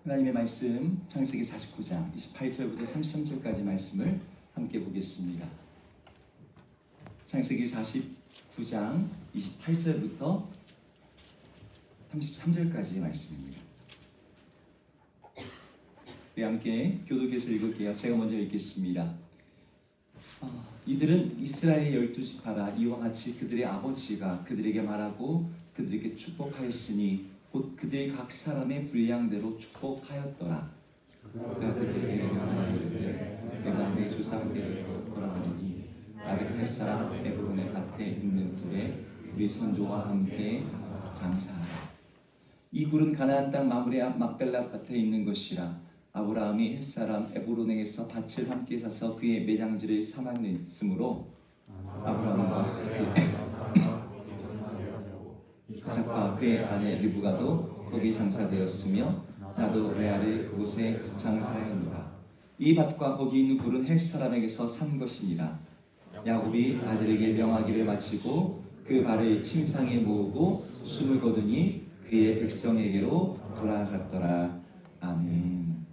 하나님의 말씀 창세기 49장 28절부터 33절까지 말씀을 함께 보겠습니다. 창세기 49장 28절부터 33절까지의 말씀입니다. 우리 함께 교독해서 읽을게요. 제가 먼저 읽겠습니다. 이들은 이스라엘의 12지파라. 이와 같이 그들의 아버지가 그들에게 말하고 그들에게 축복하였으니 곧 그들 각 사람의 분량대로 축복하였더라. 그가 그들에게 명하되 내가 내 조상들에게 돌아오니 나를 햇사람 에브론의 밭에 있는 굴에 우리 선조와 함께 장사하라. 이 굴은 가나안 땅 마므레 앞 막벨라 밭에 있는 것이라. 아브라함이 햇사람 에브론에게서 밭을 함께 사서 그의 매장지를 삼았으므로 아브라함과 이삭과 그의 아내 리브가도 거기 장사되었으며 나도 레아를 그곳에 장사하였노라. 이 밭과 거기 있는 굴은 헬 사람에게서 산 것이니라. 야곱이 아들에게 명하기를 마치고 그 발을 침상에 모으고 숨을 거두니 그의 백성에게로 돌아갔더라. 아멘.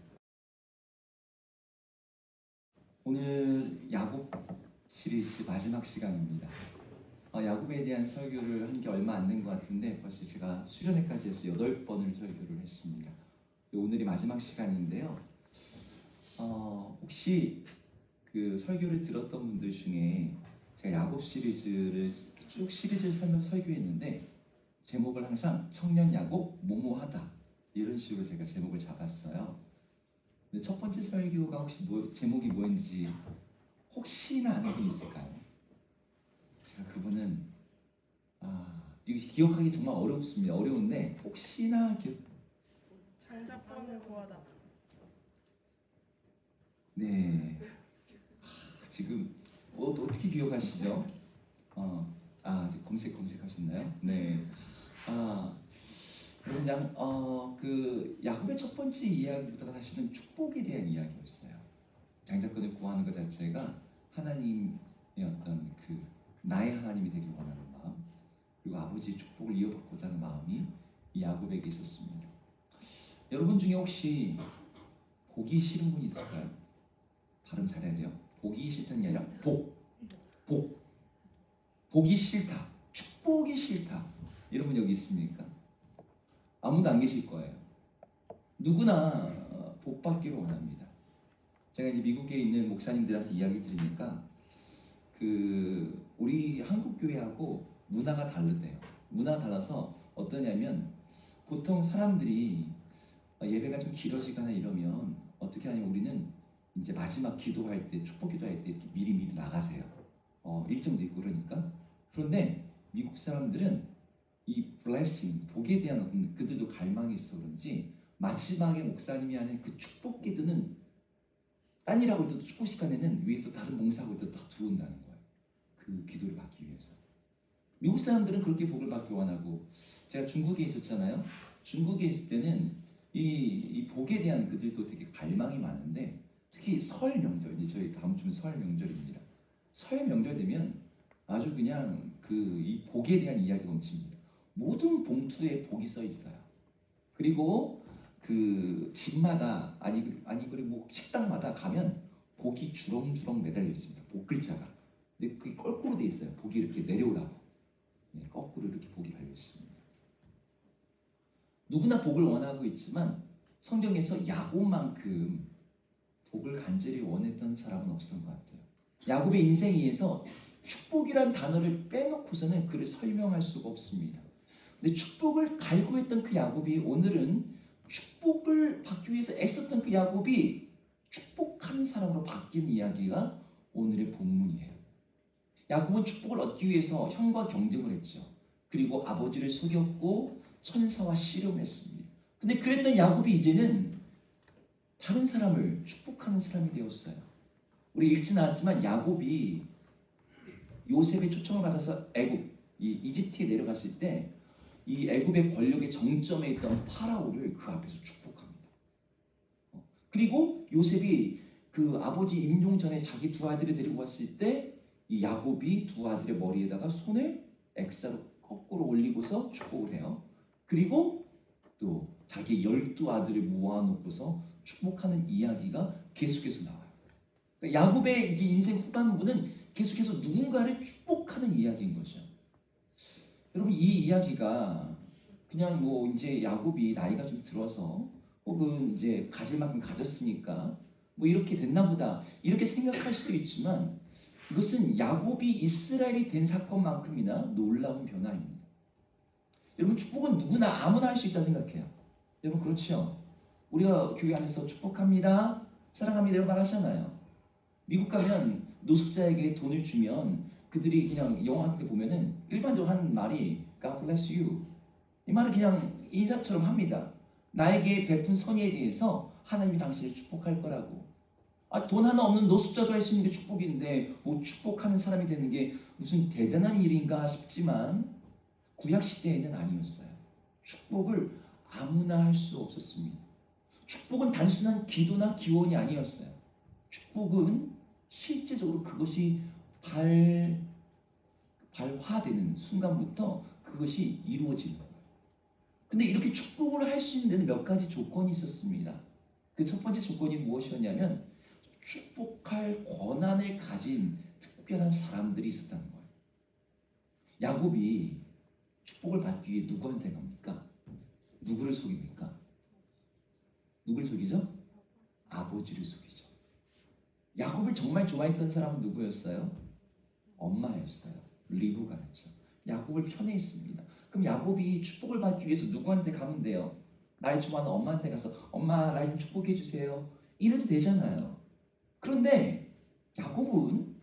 오늘 야곱 시리즈 마지막 시간입니다. 야곱에 대한 설교를 한 게 얼마 안 된 것 같은데 벌써 제가 수련회까지 해서 8번을 설교를 했습니다. 오늘이 마지막 시간인데요. 혹시 그 설교를 들었던 분들 중에 제가 야곱 시리즈를 쭉 시리즈를 설교했는데 제목을 항상 청년 야곱 뭐뭐하다 이런 식으로 제가 제목을 잡았어요. 근데 첫 번째 설교가 혹시 제목이 뭐였는지 혹시나 아는 분 있을까요? 제가 그분은 이거 기억하기 정말 어렵습니다. 어려운데 혹시나 장자권을 구하다. 네. 지금 어떻게 기억하시죠? 검색하셨나요? 네. 그냥 그 야곱의 첫 번째 이야기부터가 사실은 축복에 대한 이야기였어요. 장자권을 구하는 것 자체가 하나님의 어떤 그 나의 하나님이 되길 원하는 마음, 그리고 아버지의 축복을 이어받고자 하는 마음이 이 야곱에게 있었습니다. 여러분 중에 혹시 보기 싫은 분이 있을까요? 발음 잘해야 돼요. 보기 싫다는 게 아니라 보기 싫다, 축복이 싫다 이런 분 여기 있습니까? 아무도 안 계실 거예요. 누구나 복 받기를 원합니다. 제가 이제 미국에 있는 목사님들한테 이야기 들으니까 우리 한국 교회하고 문화가 다르대요. 문화가 달라서 어떠냐면 보통 사람들이 예배가 좀 길어지거나 이러면 어떻게 하냐면 우리는 이제 마지막 기도할 때 축복 기도할 때 이렇게 미리 나가세요. 일정도 있고 그러니까. 그런데 미국 사람들은 이 blessing, 복에 대한 그들도 갈망이 있어 그런지 마지막에 목사님이 하는 그 축복 기도는 딴 일하고 있어도 축복 시간에는 위에서 다른 봉사하고 있어도 다 들어온다는 거예요. 그 기도를 받기 위해서. 미국 사람들은 그렇게 복을 받기 원하고, 제가 중국에 있었잖아요. 중국에 있을 때는 이 복에 대한 그들도 되게 갈망이 많은데 특히 설 명절, 이제 저희 다음 주면 설 명절입니다. 설 명절 되면 아주 그냥 이 복에 대한 이야기가 넘칩니다. 모든 봉투에 복이 써 있어요. 그리고 그 집마다 그리고 식당마다 가면 복이 주렁주렁 매달려 있습니다. 복 글자가. 근데 그게 거꾸로 돼 있어요. 복이 이렇게 내려오라고. 네, 거꾸로 이렇게 복이 달려 있습니다. 누구나 복을 원하고 있지만 성경에서 야곱만큼 복을 간절히 원했던 사람은 없었던 것 같아요. 야곱의 인생에서 축복이란 단어를 빼놓고서는 그를 설명할 수가 없습니다. 근데 축복을 갈구했던 그 야곱이 오늘은 축복을 받기 위해서 애썼던 그 야곱이 축복하는 사람으로 바뀐 이야기가 오늘의 본문이에요. 야곱은 축복을 얻기 위해서 형과 경쟁을 했죠. 그리고 아버지를 속였고 천사와 씨름했습니다. 근데 그랬던 야곱이 이제는 다른 사람을 축복하는 사람이 되었어요. 우리 읽진 않았지만 야곱이 요셉의 초청을 받아서 이집트에 내려갔을 때 이 애굽의 권력의 정점에 있던 파라오를 그 앞에서 축복합니다. 그리고 요셉이 그 아버지 임종 전에 자기 두 아들을 데리고 왔을 때 이 야곱이 두 아들의 머리에다가 손을 X자로 거꾸로 올리고서 축복을 해요. 그리고 또 자기 12아들을 모아놓고서 축복하는 이야기가 계속해서 나와요. 그러니까 야곱의 이제 인생 후반부는 계속해서 누군가를 축복하는 이야기인 거죠. 여러분, 이 이야기가 그냥 뭐 이제 야곱이 나이가 좀 들어서 혹은 이제 가질 만큼 가졌으니까 뭐 이렇게 됐나 보다 이렇게 생각할 수도 있지만, 이것은 야곱이 이스라엘이 된 사건만큼이나 놀라운 변화입니다. 여러분, 축복은 누구나 아무나 할 수 있다고 생각해요. 여러분, 그렇죠? 우리가 교회 안에서 축복합니다, 사랑합니다 이런 말 하잖아요. 미국 가면 노숙자에게 돈을 주면 그들이 그냥 영화 같은 데 보면은 일반적으로 하는 말이 God bless you. 이 말은 그냥 인사처럼 합니다. 나에게 베푼 선의에 대해서 하나님이 당신을 축복할 거라고. 돈 하나 없는 노숙자도 할 수 있는 게 축복인데 뭐 축복하는 사람이 되는 게 무슨 대단한 일인가 싶지만, 구약 시대에는 아니었어요. 축복을 아무나 할 수 없었습니다. 축복은 단순한 기도나 기원이 아니었어요. 축복은 실제적으로 그것이 발화되는 순간부터 그것이 이루어지는 거예요. 근데 이렇게 축복을 할 수 있는 데는 몇 가지 조건이 있었습니다. 그 첫 번째 조건이 무엇이었냐면, 축복할 권한을 가진 특별한 사람들이 있었다는 거예요. 야곱이 축복을 받기 위해 누구한테 갑니까? 누구를 속입니까? 누구를 속이죠? 아버지를 속이죠. 야곱을 정말 좋아했던 사람은 누구였어요? 엄마였어요. 리브가였죠. 야곱을 편애했습니다. 그럼 야곱이 축복을 받기 위해서 누구한테 가면 돼요? 날 좋아하는 엄마한테 가서 엄마 날 좀 축복해 주세요 이래도 되잖아요. 그런데 야곱은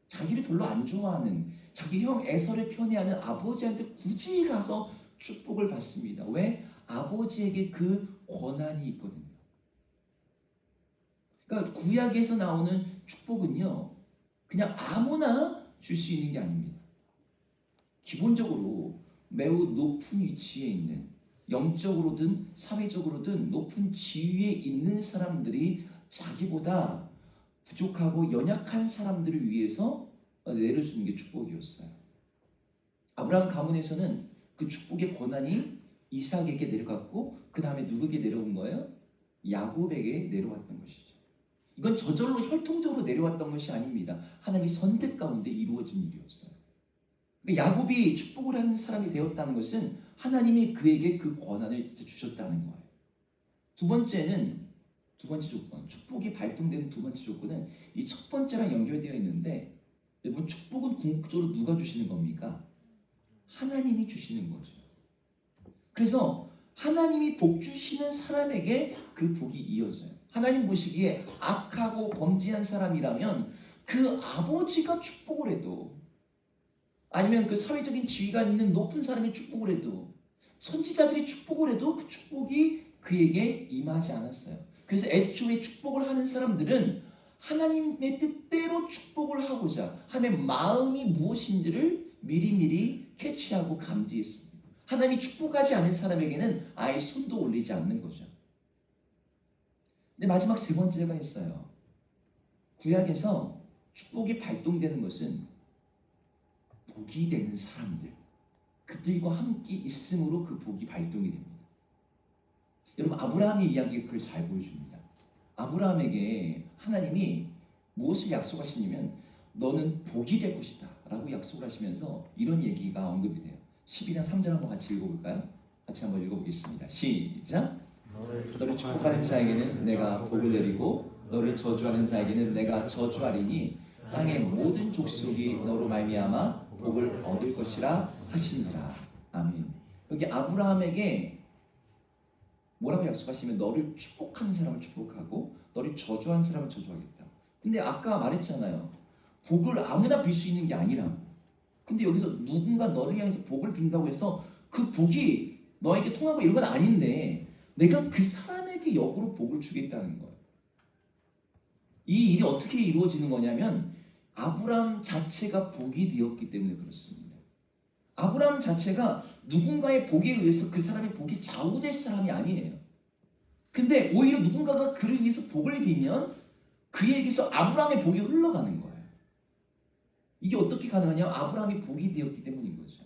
자기를 별로 안 좋아하는 자기 형 에서를 편애하는 아버지한테 굳이 가서 축복을 받습니다. 왜? 아버지에게 그 권한이 있거든요. 그러니까 구약에서 나오는 축복은요, 그냥 아무나 줄 수 있는 게 아닙니다. 기본적으로 매우 높은 위치에 있는, 영적으로든 사회적으로든 높은 지위에 있는 사람들이 자기보다 부족하고 연약한 사람들을 위해서 내려주는 게 축복이었어요. 아브라함 가문에서는 그 축복의 권한이 이삭에게 내려갔고, 그 다음에 누구에게 내려온 거예요? 야곱에게 내려왔던 것이죠. 이건 저절로 혈통적으로 내려왔던 것이 아닙니다. 하나님의 선택 가운데 이루어진 일이었어요. 그러니까 야곱이 축복을 하는 사람이 되었다는 것은 하나님이 그에게 그 권한을 주셨다는 거예요. 두 번째 조건, 축복이 발동되는 두 번째 조건은 이 첫 번째랑 연결되어 있는데, 여러분, 축복은 궁극적으로 누가 주시는 겁니까? 하나님이 주시는 거죠. 그래서 하나님이 복 주시는 사람에게 그 복이 이어져요. 하나님 보시기에 악하고 범죄한 사람이라면 그 아버지가 축복을 해도, 아니면 그 사회적인 지위가 있는 높은 사람이 축복을 해도, 선지자들이 축복을 해도 그 축복이 그에게 임하지 않았어요. 그래서 애초에 축복을 하는 사람들은 하나님의 뜻대로 축복을 하고자 하나님의 마음이 무엇인지를 미리미리 캐치하고 감지했습니다. 하나님이 축복하지 않은 사람에게는 아예 손도 올리지 않는 거죠. 근데 마지막 세 번째가 있어요. 구약에서 축복이 발동되는 것은 복이 되는 사람들, 그들과 함께 있음으로 그 복이 발동이 됩니다. 여러분, 아브라함의 이야기가 그걸 잘 보여줍니다. 아브라함에게 하나님이 무엇을 약속하시냐면, 너는 복이 될 것이다 라고 약속을 하시면서 이런 얘기가 언급이 돼요. 12장 3절 한번 같이 읽어볼까요? 같이 한번 읽어보겠습니다. 시작! 너를 축복하는 자에게는 내가 복을 내리고 너를 저주하는 자에게는 내가 저주하리니 땅의 모든 족속이 너로 말미암아 복을 얻을 것이라 하시니라. 아멘. 여기 아브라함에게 뭐라고 약속하시면, 너를 축복하는 사람을 축복하고 너를 저주하는 사람을 저주하겠다. 근데 아까 말했잖아요. 복을 아무나 빌 수 있는 게 아니라고. 근데 여기서 누군가 너를 향해서 복을 빈다고 해서 그 복이 너에게 통하고 이런 건 아닌데, 내가 그 사람에게 역으로 복을 주겠다는 거예요. 이 일이 어떻게 이루어지는 거냐면, 아브라함 자체가 복이 되었기 때문에 그렇습니다. 아브라함 자체가 누군가의 복에 의해서 그 사람의 복이 좌우될 사람이 아니에요. 근데 오히려 누군가가 그를 위해서 복을 빌면 그에게서 아브라함의 복이 흘러가는 거예요. 이게 어떻게 가능하냐? 아브라함이 복이 되었기 때문인 거죠.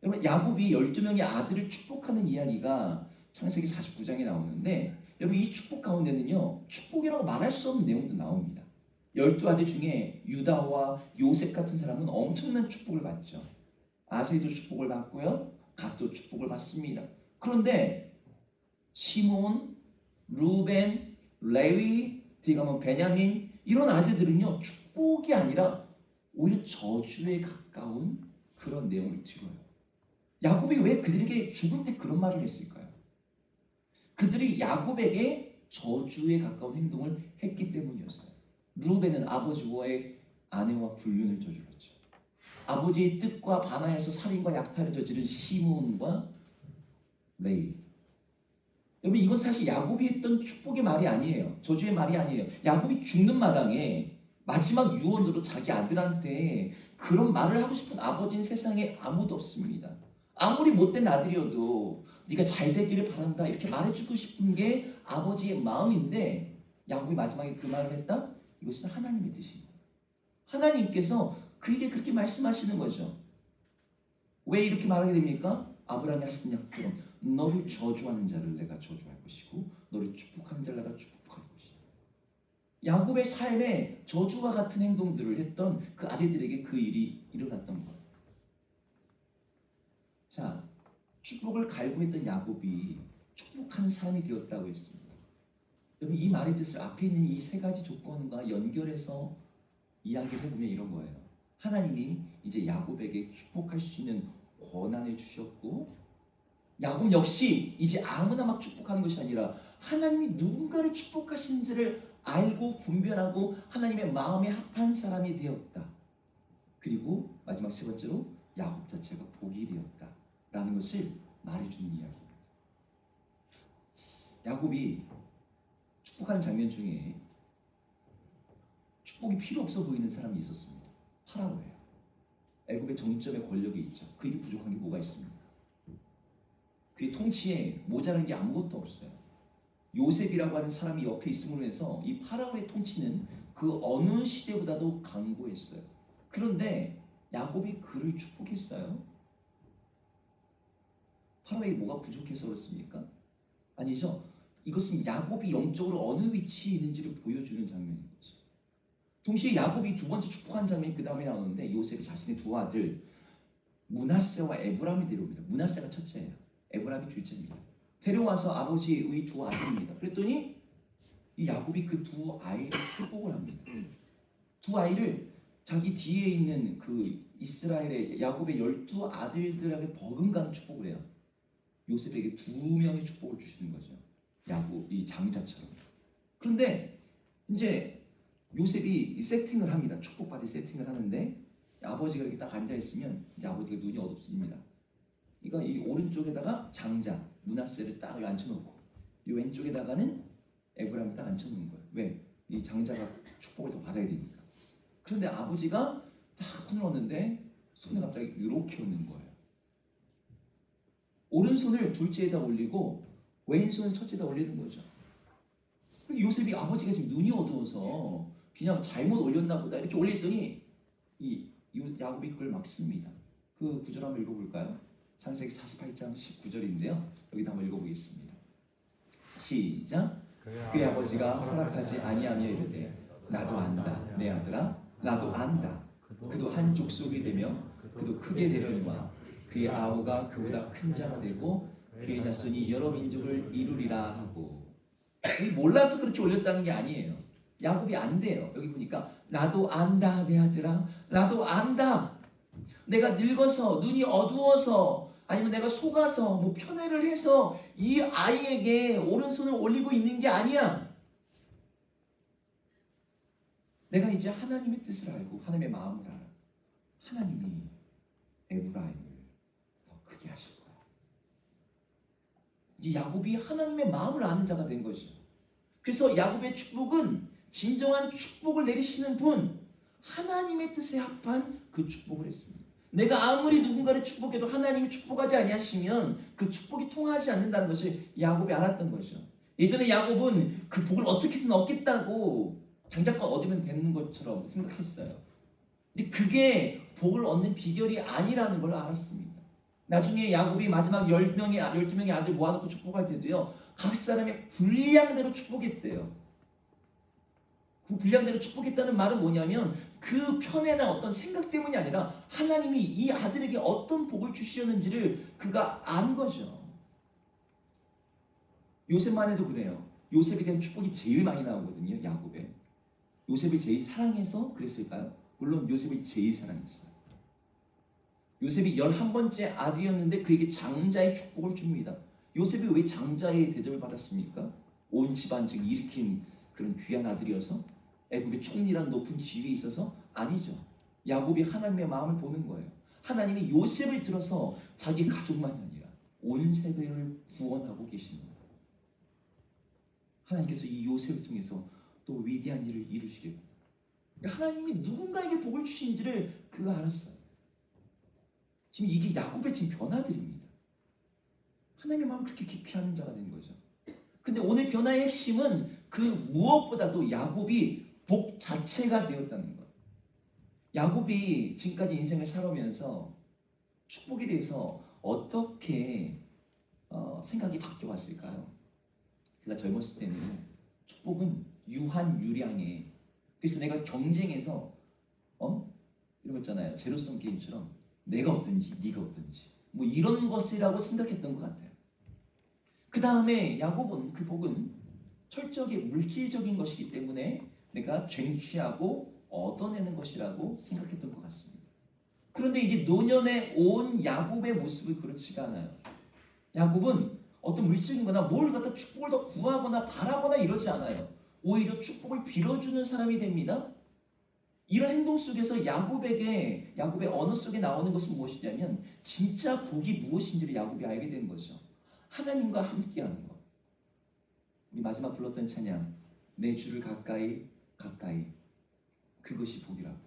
여러분 야곱이 12명의 아들을 축복하는 이야기가 창세기 49장에 나오는데 여러분 이 축복 가운데는요 축복이라고 말할 수 없는 내용도 나옵니다. 12아들 중에 유다와 요셉 같은 사람은 엄청난 축복을 받죠. 아세도 축복을 받고요. 갓도 축복을 받습니다. 그런데 시몬, 루벤, 레위, 뒤에 가면 베냐민 이런 아들들은요 축복이 아니라 오히려 저주에 가까운 그런 내용을 들어요. 야곱이 왜 그들에게 죽을 때 그런 말을 했을까요? 그들이 야곱에게 저주에 가까운 행동을 했기 때문이었어요. 루벤은 아버지와의 아내와 불륜을 저질렀죠. 아버지의 뜻과 반하여서 살인과 약탈을 저지른 시몬과 레위. 여러분 이건 사실 야곱이 했던 축복의 말이 아니에요. 저주의 말이 아니에요. 야곱이 죽는 마당에 마지막 유언으로 자기 아들한테 그런 말을 하고 싶은 아버지는 세상에 아무도 없습니다. 아무리 못된 아들이어도 네가 잘 되기를 바란다 이렇게 말해주고 싶은 게 아버지의 마음인데 야곱이 마지막에 그 말을 했다? 이것은 하나님의 뜻입니다. 하나님께서 그에게 그렇게 말씀하시는 거죠. 왜 이렇게 말하게 됩니까? 아브라함이 하신 약처럼 너를 저주하는 자를 내가 저주할 것이고 너를 축복하는 자를 내가 축복할 것이다. 야곱의 삶에 저주와 같은 행동들을 했던 그 아들들에게 그 일이 일어났던 것. 자, 축복을 갈구했던 야곱이 축복하는 사람이 되었다고 했습니다. 여러분 이 말의 뜻을 앞에 있는 이 세 가지 조건과 연결해서 이야기를 해보면 이런 거예요. 하나님이 이제 야곱에게 축복할 수 있는 권한을 주셨고 야곱 역시 이제 아무나 막 축복하는 것이 아니라 하나님이 누군가를 축복하시는지를 알고 분별하고 하나님의 마음에 합한 사람이 되었다. 그리고 마지막 세 번째로 야곱 자체가 복이 되었다라는 것을 말해주는 이야기입니다. 야곱이 축복하는 장면 중에 축복이 필요 없어 보이는 사람이 있었습니다. 파라오예요. 애굽의 정점에 권력이 있죠. 그에게 부족한 게 뭐가 있습니까? 그의 통치에 모자란 게 아무것도 없어요. 요셉이라고 하는 사람이 옆에 있음으로 해서 이 파라오의 통치는 그 어느 시대보다도 강고했어요. 그런데 야곱이 그를 축복했어요. 파라오에게 뭐가 부족해서 그렇습니까? 아니죠. 이것은 야곱이 영적으로 어느 위치에 있는지를 보여주는 장면인 거죠. 동시에 야곱이 두 번째 축복한 장면이 그 다음에 나오는데 요셉이 자신의 두 아들 므낫세와 에브람이 데려옵니다. 므낫세가 첫째예요. 에브람이 둘째입니다. 데려와서 아버지의 두 아들입니다. 그랬더니 이 야곱이 그 두 아이를 축복을 합니다. 두 아이를 자기 뒤에 있는 그 이스라엘의 야곱의 12아들들에게 버금가는 축복을 해요. 요셉에게 2명의 축복을 주시는 거죠. 야곱 이 장자처럼. 그런데 이제 요셉이 세팅을 합니다. 축복받을 세팅을 하는데 아버지가 이렇게 딱 앉아 있으면 이제 아버지가 눈이 어둡습니다. 이거 이 오른쪽에다가 장자 므낫세를 딱 앉혀놓고 이 왼쪽에다가는 에브람을 딱 앉혀놓은 거예요. 왜? 이 장자가 축복을 더 받아야 되니까. 그런데 아버지가 딱 손을 얹는데 손에 갑자기 이렇게 얹는 거예요. 오른손을 둘째에다 올리고 왼손을 첫째에다 올리는 거죠. 요셉이 아버지가 지금 눈이 어두워서 그냥 잘못 올렸나 보다 이렇게 올렸더니 이 야곱이 그걸 막습니다. 그 구절 한번 읽어볼까요? 창세기 48장 19절인데요. 여기다 한번 읽어보겠습니다. 시작. 그의 아버지가 허락하지 아니하며 이르되 나도 안다 내 아들아 나도 안다. 그도 한 족속이 되며 그도 크게 되려니와 그의 아우가 그보다 큰 자가 되고 그의 자손이 여러 민족을 이루리라 하고. 몰라서 그렇게 올렸다는 게 아니에요. 야곱이 안돼요. 여기 보니까 나도 안다 내 아들아 나도 안다. 내가 늙어서 눈이 어두워서 아니면 내가 속아서 뭐 편애를 해서 이 아이에게 오른손을 올리고 있는 게 아니야. 내가 이제 하나님의 뜻을 알고 하나님의 마음을 알아. 하나님이 에브라임을 더 크게 하실 거야. 이제 야곱이 하나님의 마음을 아는 자가 된 거죠. 그래서 야곱의 축복은 진정한 축복을 내리시는 분, 하나님의 뜻에 합한 그 축복을 했습니다. 내가 아무리 누군가를 축복해도 하나님이 축복하지 아니하시면 그 축복이 통하지 않는다는 것을 야곱이 알았던 거죠. 예전에 야곱은 그 복을 어떻게든 얻겠다고 장자권 얻으면 되는 것처럼 생각했어요. 근데 그게 복을 얻는 비결이 아니라는 걸 알았습니다. 나중에 야곱이 마지막 12명의 아들 모아놓고 축복할 때도요, 각 사람의 분량대로 축복했대요. 그 분량대로 축복했다는 말은 뭐냐면 그 편에나 어떤 생각 때문이 아니라 하나님이 이 아들에게 어떤 복을 주시려는지를 그가 안 거죠. 요셉만 해도 그래요. 요셉에 대한 축복이 제일 많이 나오거든요. 야곱에. 요셉을 제일 사랑해서 그랬을까요? 물론 요셉을 제일 사랑했어요. 요셉이 11번째 아들이었는데 그에게 장자의 축복을 줍니다. 요셉이 왜 장자의 대접을 받았습니까? 온 집안을 일으킨 그런 귀한 아들이어서? 애굽의 총리란 높은 지위에 있어서? 아니죠. 야곱이 하나님의 마음을 보는 거예요. 하나님이 요셉을 들어서 자기 가족만이 아니라 온 세계를 구원하고 계시는 거예요. 하나님께서 이 요셉을 통해서 또 위대한 일을 이루시게. 하나님이 누군가에게 복을 주시는지를 그가 알았어요. 지금 이게 야곱의 지금 변화들입니다. 하나님의 마음을 그렇게 깊이 아는 자가 된 거죠. 근데 오늘 변화의 핵심은 그 무엇보다도 야곱이 복 자체가 되었다는 것. 야곱이 지금까지 인생을 살아오면서 축복에 대해서 어떻게 생각이 바뀌어 왔을까요? 그가 젊었을 때는 축복은 유한유량해. 그래서 내가 경쟁해서 이런 거 있잖아요. 제로섬 게임처럼 내가 어떤지 네가 어떤지 뭐 이런 것이라고 생각했던 것 같아요. 그 다음에 야곱은 그 복은 철저하게 물질적인 것이기 때문에 내가 쟁취하고 얻어내는 것이라고 생각했던 것 같습니다. 그런데 이제 노년에 온 야곱의 모습은 그렇지가 않아요. 야곱은 어떤 물질적인 거나 뭘 갖다 축복을 더 구하거나 바라거나 이러지 않아요. 오히려 축복을 빌어주는 사람이 됩니다. 이런 행동 속에서 야곱의 언어 속에 나오는 것은 무엇이냐면 진짜 복이 무엇인지를 야곱이 알게 된 거죠. 하나님과 함께하는 것. 우리 마지막 불렀던 찬양, 내 주를 가까이 가까이, 그것이 복이라고.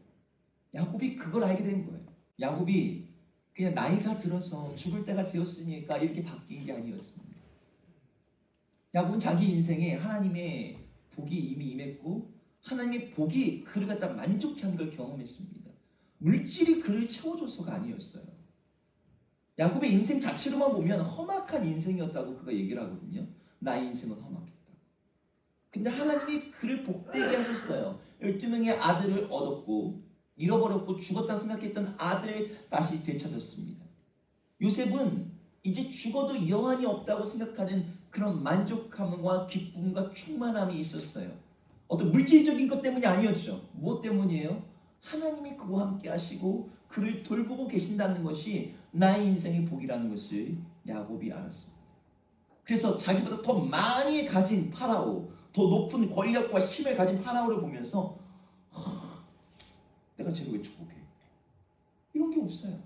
야곱이 그걸 알게 된 거예요. 야곱이 그냥 나이가 들어서 죽을 때가 되었으니까 이렇게 바뀐 게 아니었습니다. 야곱은 자기 인생에 하나님의 복이 이미 임했고 하나님의 복이 그를 갖다 만족해 하는 걸 경험했습니다. 물질이 그를 채워줘서가 아니었어요. 야곱의 인생 자체로만 보면 험악한 인생이었다고 그가 얘기를 하거든요. 나의 인생은 험악했다고. 근데 하나님이 그를 복되게 하셨어요. 12명의 아들을 얻었고 잃어버렸고 죽었다고 생각했던 아들을 다시 되찾았습니다. 요셉은 이제 죽어도 여한이 없다고 생각하는 그런 만족감과 기쁨과 충만함이 있었어요. 어떤 물질적인 것 때문이 아니었죠. 무엇 때문이에요? 하나님이 그와 함께 하시고 그를 돌보고 계신다는 것이 나의 인생의 복이라는 것을 야곱이 알았습니다. 그래서 자기보다 더 많이 가진 파라오, 더 높은 권력과 힘을 가진 파라오를 보면서 내가 쟤를 왜 축복해? 이런 게 없어요.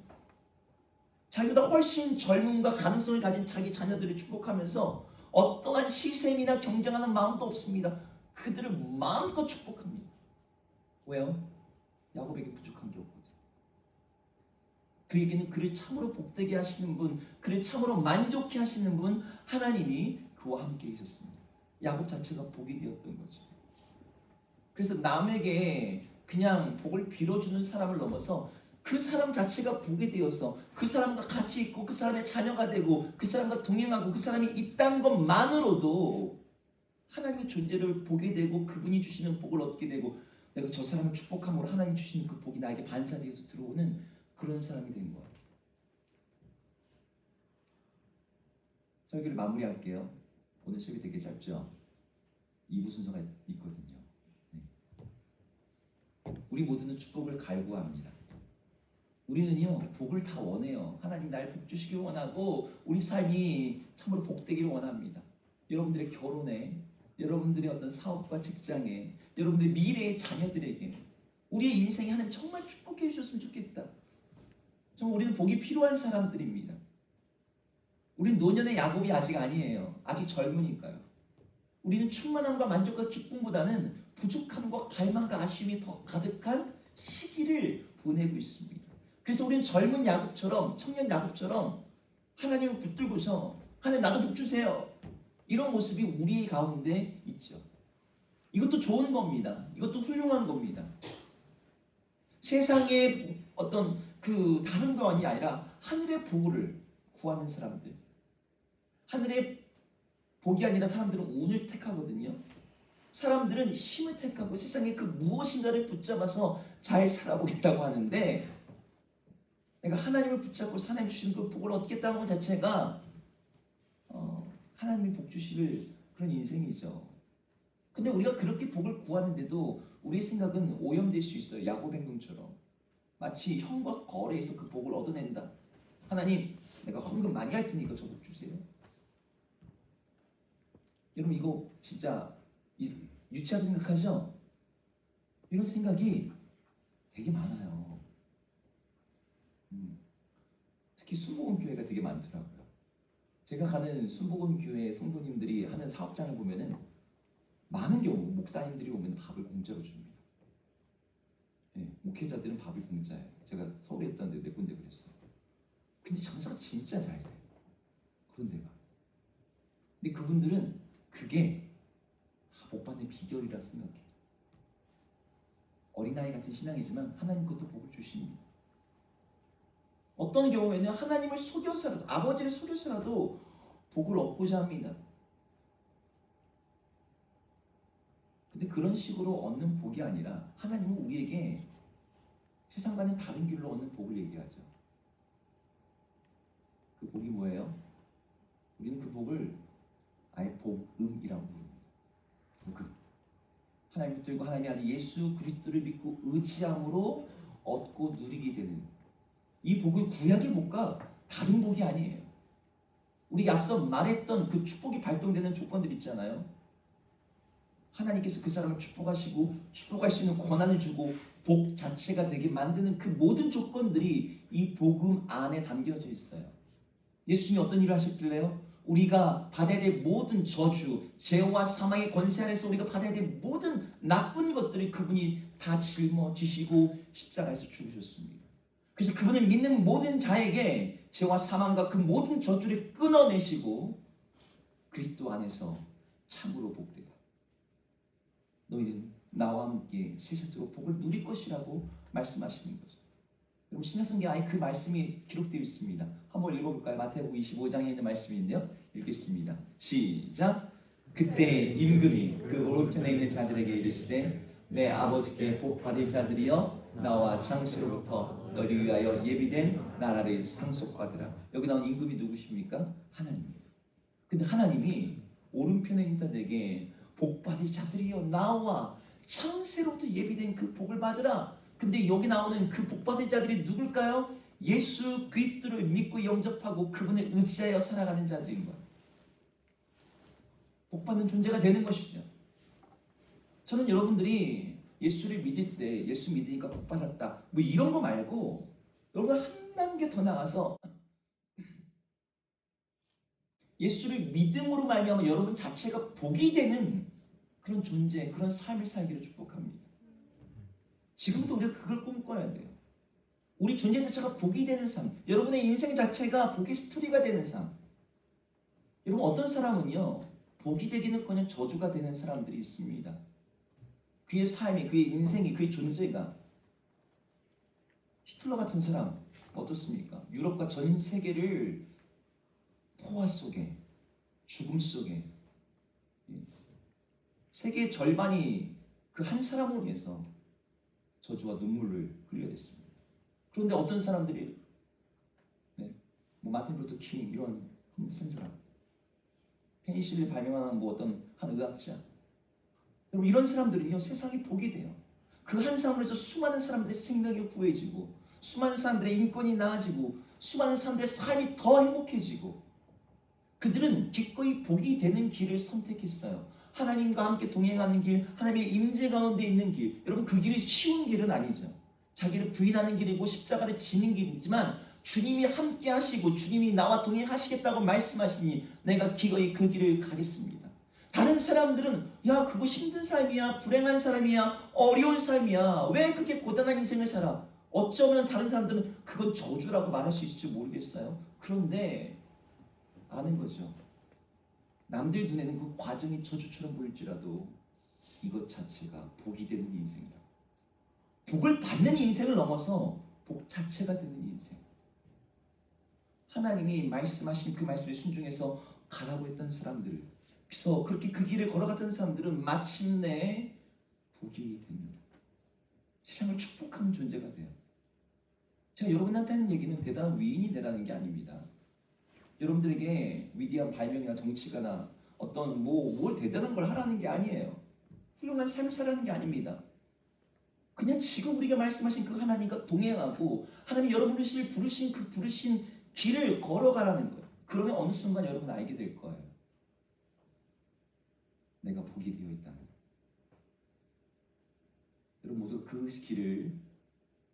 자기보다 훨씬 젊음과 가능성을 가진 자기 자녀들을 축복하면서 어떠한 시샘이나 경쟁하는 마음도 없습니다. 그들을 마음껏 축복합니다. 왜요? 야곱에게 부족한 게 없거든. 그에게는 그를 참으로 복되게 하시는 분, 그를 참으로 만족해 하시는 분, 하나님이 그와 함께 계셨습니다. 야곱 자체가 복이 되었던 거죠. 그래서 남에게 그냥 복을 빌어주는 사람을 넘어서 그 사람 자체가 복이 되어서 그 사람과 같이 있고 그 사람의 자녀가 되고 그 사람과 동행하고 그 사람이 있다는 것만으로도 하나님의 존재를 보게 되고 그분이 주시는 복을 얻게 되고 내가 저 사람을 축복함으로 하나님 주시는 그 복이 나에게 반사되어서 들어오는 그런 사람이 된 거예요. 설교를 마무리할게요. 오늘 설교 되게 짧죠? 2부 순서가 있거든요. 네. 우리 모두는 축복을 갈구합니다. 우리는요 복을 다 원해요. 하나님 날 복 주시길 원하고 우리 삶이 참으로 복되기를 원합니다. 여러분들의 결혼에, 여러분들의 어떤 사업과 직장에, 여러분들의 미래의 자녀들에게 우리의 인생에 하나님 정말 축복해 주셨으면 좋겠다. 정말 우리는 복이 필요한 사람들입니다. 우리는 노년의 야곱이 아직 아니에요. 아직 젊으니까요. 우리는 충만함과 만족과 기쁨보다는 부족함과 갈망과 아쉬움이 더 가득한 시기를 보내고 있습니다. 그래서 우리는 젊은 야곱처럼, 청년 야곱처럼 하나님을 붙들고서 하나님 나도 복 주세요. 이런 모습이 우리 가운데 있죠. 이것도 좋은 겁니다. 이것도 훌륭한 겁니다. 세상의 어떤 그 다른 것이 아니라 하늘의 복을 구하는 사람들. 하늘의 복이 아니라 사람들은 운을 택하거든요. 사람들은 힘을 택하고 세상에 그 무엇인가를 붙잡아서 잘 살아보겠다고 하는데, 내가 하나님을 붙잡고 하나님 주시는 그 복을 얻겠다는 것 자체가 하나님이 복 주실 그런 인생이죠. 근데 우리가 그렇게 복을 구하는데도 우리의 생각은 오염될 수 있어요. 야곱 행동처럼 마치 형과 거래해서 그 복을 얻어낸다. 하나님, 내가 헌금 많이 할 테니까 저 복 주세요. 여러분, 이거 진짜 유치하게 생각하죠? 이런 생각이 되게 많아요. 특히 순복음교회가 되게 많더라고요. 제가 가는 순복음교회 성도님들이 하는 사업장을 보면은 많은 경우 목사님들이 오면 밥을 공짜로 줍니다. 목회자들은 밥을 공짜예요. 제가 서울에 있다는데 몇 군데 그랬어요. 근데 장사가 진짜 잘 돼요. 그런 데가. 근데 그분들은 그게 복 받는 비결이라 생각해요. 어린아이 같은 신앙이지만 하나님 것도 복을 주십니다. 어떤 경우에는 하나님을 속여서라도, 아버지를 속여서라도 복을 얻고자 합니다. 근데 그런 식으로 얻는 복이 아니라 하나님은 우리에게 세상과는 다른 길로 얻는 복을 얘기하죠. 그 복이 뭐예요? 우리는 그 복을 아예 복음이라고 부릅니다. 복음. 하나님 붙들고 하나님이 아직 예수 그리스도를 믿고 의지함으로 얻고 누리게 되는 이 복은 구약의 복과 다른 복이 아니에요. 우리 앞서 말했던 그 축복이 발동되는 조건들 있잖아요. 하나님께서 그 사람을 축복하시고 축복할 수 있는 권한을 주고 복 자체가 되게 만드는 그 모든 조건들이 이 복음 안에 담겨져 있어요. 예수님이 어떤 일을 하셨길래요? 우리가 받아야 될 모든 저주, 죄와 사망의 권세 아래서 우리가 받아야 될 모든 나쁜 것들을 그분이 다 짊어지시고 십자가에서 죽으셨습니다. 그래서 그분을 믿는 모든 자에게 죄와 사망과 그 모든 저주를 끊어내시고 그리스도 안에서 참으로 복되다. 너희는 나와 함께 세세토록 복을 누릴 것이라고 말씀하시는 거죠. 여러분, 신약성경에 아예 그 말씀이 기록되어 있습니다. 한번 읽어볼까요? 마태복음 25장에 있는 말씀인데요. 읽겠습니다. 시작. 그때 임금이 그 오른편에 있는 자들에게 이르시되 내 아버지께 복 받을 자들이여 나와 창세로부터 너희를 위하여 예비된 나라를 상속받으라. 여기 나온 임금이 누구십니까? 하나님이에요. 근데 하나님이 오른편에 있는 자들에게 복 받을 자들이여 나와 창세로부터 예비된 그 복을 받으라. 근데 여기 나오는 그 복 받을 자들이 누굴까요? 예수 그리스도를 믿고 영접하고 그분을 의지하여 살아가는 자들인 거예요. 복 받는 존재가 되는 것이죠. 저는 여러분들이 예수를 믿을 때 예수 믿으니까 복 받았다 뭐 이런 거 말고 여러분 한 단계 더 나가서 예수를 믿음으로 말미암아 여러분 자체가 복이 되는 그런 존재, 그런 삶을 살기를 축복합니다. 지금부터 우리가 그걸 꿈꿔야 돼요. 우리 존재 자체가 복이 되는 삶, 여러분의 인생 자체가 복의 스토리가 되는 삶. 여러분, 어떤 사람은요 복이 되기는커녕 저주가 되는 사람들이 있습니다. 그의 삶이, 그의 인생이, 그의 존재가. 히틀러 같은 사람 어떻습니까? 유럽과 전 세계를 포화 속에, 죽음 속에, 세계의 절반이 그 한 사람으로 인해서 저주와 눈물을 흘려야 됐습니다. 그런데 어떤 사람들이 뭐 마틴 루터 킹 이런 무슨 사람, 페니실린을 발명한 뭐 어떤 한 의학자, 여러분 이런 사람들은요 세상이 복이 돼요. 그 한 사람으로 해서 수많은 사람들의 생명이 구해지고 수많은 사람들의 인권이 나아지고 수많은 사람들의 삶이 더 행복해지고 그들은 기꺼이 복이 되는 길을 선택했어요. 하나님과 함께 동행하는 길, 하나님의 임재 가운데 있는 길. 여러분 그 길이 쉬운 길은 아니죠. 자기를 부인하는 길이고 십자가를 지는 길이지만 주님이 함께 하시고 주님이 나와 동행하시겠다고 말씀하시니 내가 기꺼이 그 길을 가겠습니다. 다른 사람들은 야 그거 힘든 삶이야, 불행한 삶이야, 어려운 삶이야, 왜 그렇게 고단한 인생을 살아? 어쩌면 다른 사람들은 그건 저주라고 말할 수 있을지 모르겠어요. 그런데 아는 거죠. 남들 눈에는 그 과정이 저주처럼 보일지라도 이것 자체가 복이 되는 인생이다. 복을 받는 인생을 넘어서 복 자체가 되는 인생. 하나님이 말씀하신 그 말씀에 순종해서 가라고 했던 사람들, 그래서 그렇게 그 길을 걸어갔던 사람들은 마침내 복이 됩니다. 세상을 축복하는 존재가 돼요. 제가 여러분한테 하는 얘기는 대단한 위인이 되라는 게 아닙니다. 여러분들에게 위대한 발명이나 정치가나 어떤 뭘 대단한 걸 하라는 게 아니에요. 훌륭한 삶을 살라는 게 아닙니다. 그냥 지금 우리가 말씀하신 그 하나님과 동행하고 하나님이 여러분을 부르신 그 부르신 길을 걸어가라는 거예요. 그러면 어느 순간 여러분 알게 될 거예요. 내가 복이 되어 있다는 거. 여러분 모두 그 길을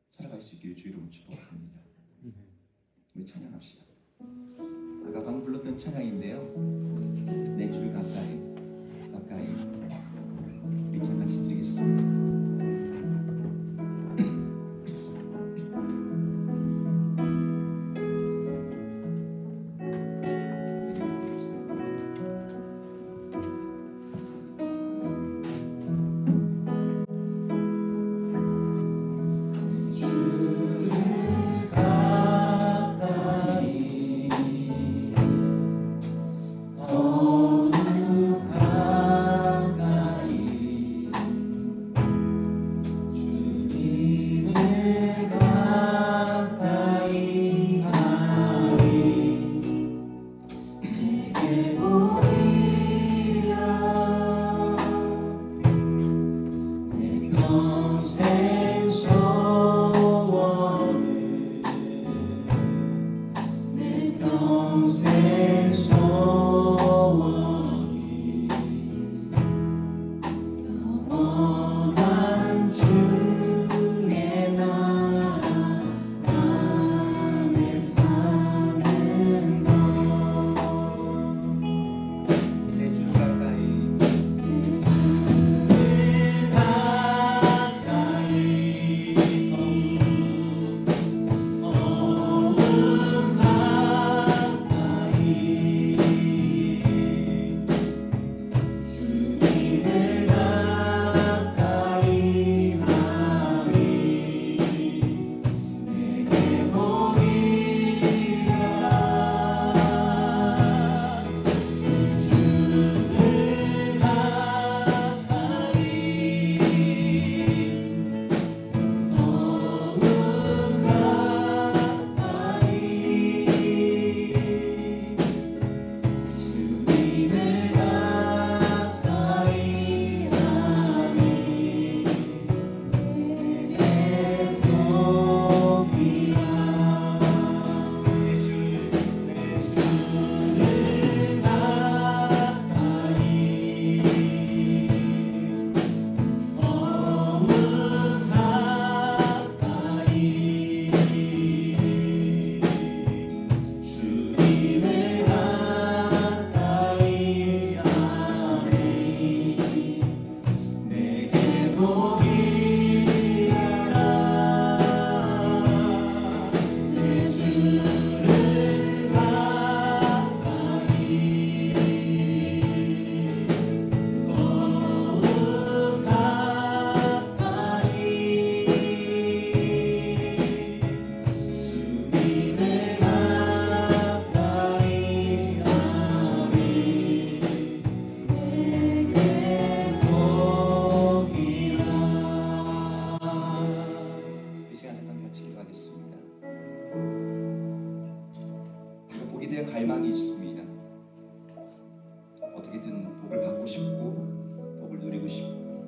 살아갈 수 있기를 주 이름으로 축복합니다. 우리 찬양합시다. 아까 방금 불렀던 찬양인데요. 내 줄 가까이 우리 찬양 같이 드리겠습니다. 복에 대한 갈망이 있습니다. 어떻게든 복을 받고 싶고 복을 누리고 싶고.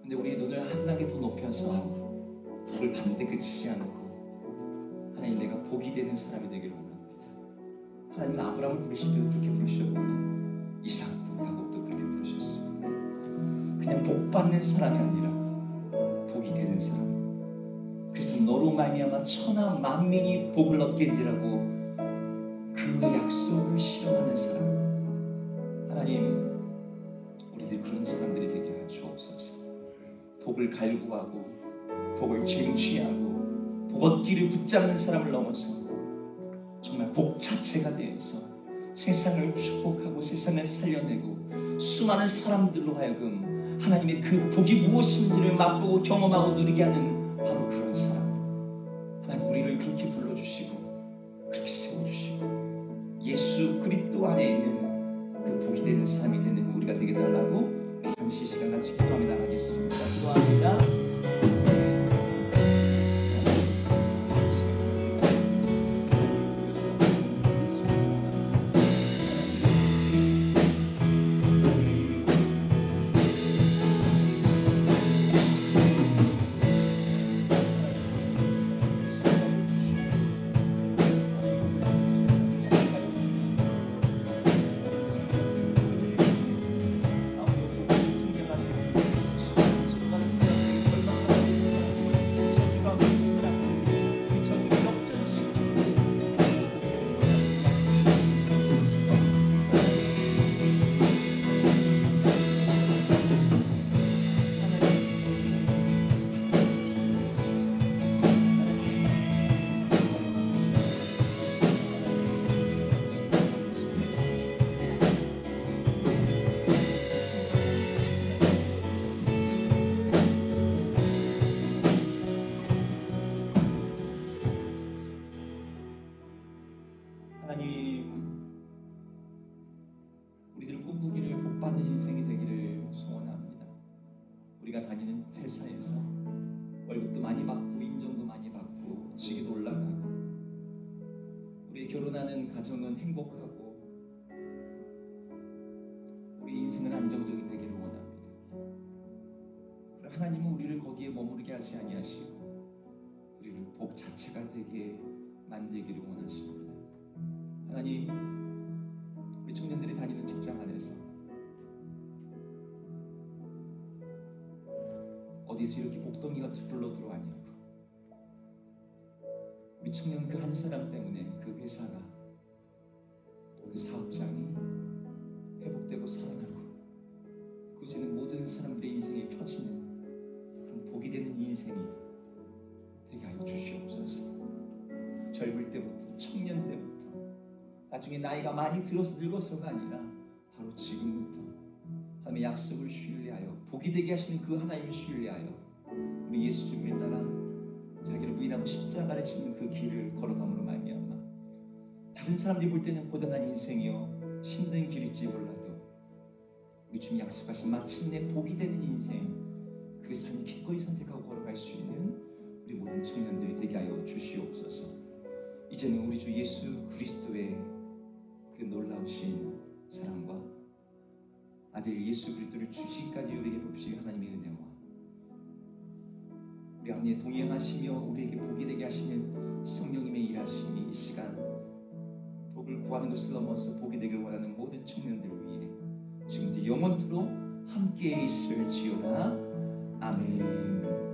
근데 우리 눈을 한 단계 더 높여서 복을 받는 데 그치지 않고 하나님 내가 복이 되는 사람이 되기를 원합니다. 하나님은 아브라함을 부르실 때도 그렇게 부르셨고 이삭도 야곱도 그렇게 부르셨습니다. 그냥 복 받는 사람이 아니라 복이 되는 사람. 그래서 너로 말미암아 천하 만민이 복을 얻게 되리라고 그 약속을 실현하는 사람. 하나님 우리들 그런 사람들이 되게 하여 주옵소서. 복을 갈구하고 복을 쟁취하고 복 얻기를 붙잡는 사람을 넘어서 정말 복 자체가 되어서 세상을 축복하고 세상을 살려내고 수많은 사람들로 하여금 하나님의 그 복이 무엇인지를 맛보고 경험하고 누리게 하는 바로 그런 사람. 그렇게 불러주시고 그렇게 세워주시고 예수 그리스도 안에 있는 그 복이 되는 사람이 되는 우리가 되게 달라고 잠시 시간 같이 기도하며 나가겠습니다. 기도합니다. 하나님, 우리들 꿈꾸기를 복받은 인생이 되기를 소원합니다. 우리가 다니는 회사에서 월급도 많이 받고 인정도 많이 받고 직위도 올라가고 우리 결혼하는 가정은 행복하고 우리 인생은 안정적이 되기를 원합니다. 그러나 하나님은 우리를 거기에 머무르게 하지 아니하시고 우리를 복 자체가 되게 만들기를 원하십니다. 하나님, 우리 청년들이 다니는 직장 안에서 어디서 이렇게 복덩이가 불러 들어왔냐고, 우리 청년 그 한 사람 때문에 그 회사가, 그 사업장이 회복되고 살아나고 그곳에 있는 모든 사람들의 인생이 펴지는 그런 복이 되는 인생이 되게 하여 주시옵소서. 젊을 때부터, 청년 때부터, 나중에 나이가 많이 들어서 늙어서가 아니라 바로 지금부터 하나님의 약속을 신뢰하여 복이 되게 하시는 그 하나님을 신뢰하여 우리 예수 주님을 따라 자기를 부인하고 십자가를 짓는 그 길을 걸어감으로 말미암아 다른 사람들이 볼 때는 고단한 인생이요 힘든 길일지 몰라도 우리 주님 약속하신 마침내 복이 되는 인생, 그 삶을 기꺼이 선택하고 걸어갈 수 있는 우리 모든 청년들이 되게 하여 주시옵소서. 이제는 우리 주 예수 그리스도의 그 놀라우신 사랑과 아들 예수 그리스도를 주시기까지 우리에게 베푸신 하나님의 은혜와 우리 안에 동행하시며 우리에게 복이 되게 하시는 성령님의 일하심이 이 시간 복을 구하는 것을 넘어서 복이 되길 원하는 모든 청년들을 위해 지금부터 영원토록 함께 있을지어다. 아멘.